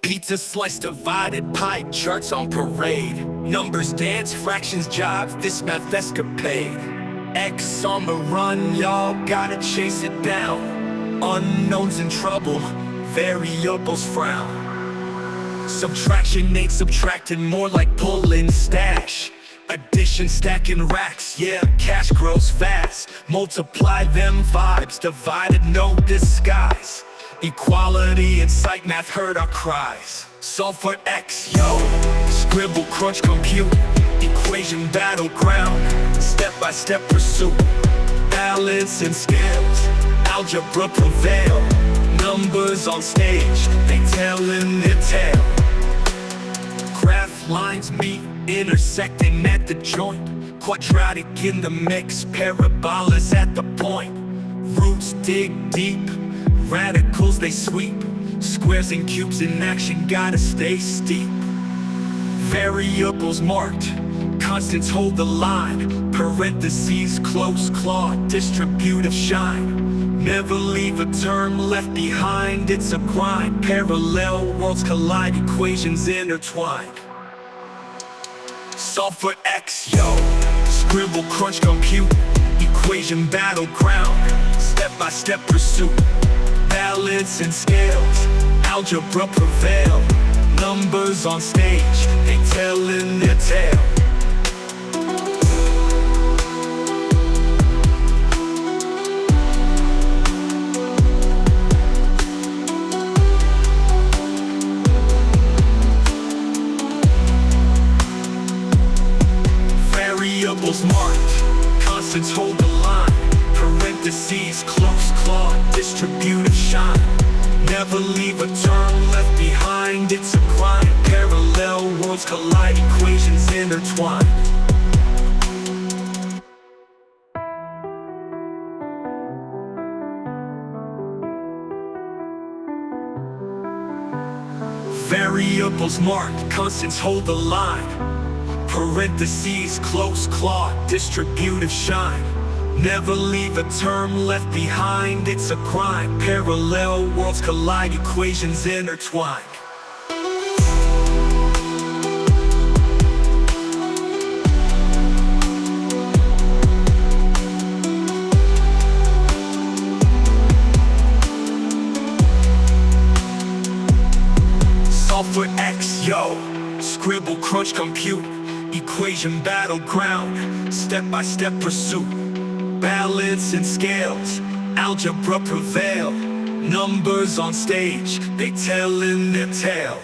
Pizza slice divided, pie charts on parade. Numbers dance, fractions jive, this math escapade. X on the run, y'all gotta chase it down. Unknowns in trouble, variables frown. Subtraction ain't subtracting, more like pulling stash. Addition stacking racks, yeah, cash grows fast. Multiply them vibes, divided no disguise. Equality in sight, math heard our cries. Solve for X, yo, scribble, crunch, compute. Equation battleground, step-by-step pursuit. Balance and scales, algebra prevail. Numbers on stage, they tellin' their tale. Graph lines meet, intersecting at the joint. Quadratic in the mix, parabolas at the point. Roots dig deep, radicals they sweep. Squares and cubes in action, gotta stay steep. Variables marked, constants hold the line. Parentheses close, claw, distributive shine. Never leave a term left behind, it's a grind. Parallel worlds collide, equations intertwined. Solve for X, yo, scribble, crunch, compute. Equation battleground, step-by-step pursuit. Balance and scales, algebra prevail. Numbers on stage, they tellin' their tale. Variables marked, constants hold the line. Parentheses close, claw, distributive shine. Never leave a term left behind, it's a grind. Parallel worlds collide, equations intertwined. Variables marked, constants hold the line. Parentheses close, claw, distributive shine. Never leave a term left behind, it's a crime. Parallel worlds collide, equations intertwined. Solve for X, yo, scribble, crunch, compute. Equation battleground, step-by-step pursuit. Balance and scales, algebra prevail. Numbers on stage, they tellin' their tale.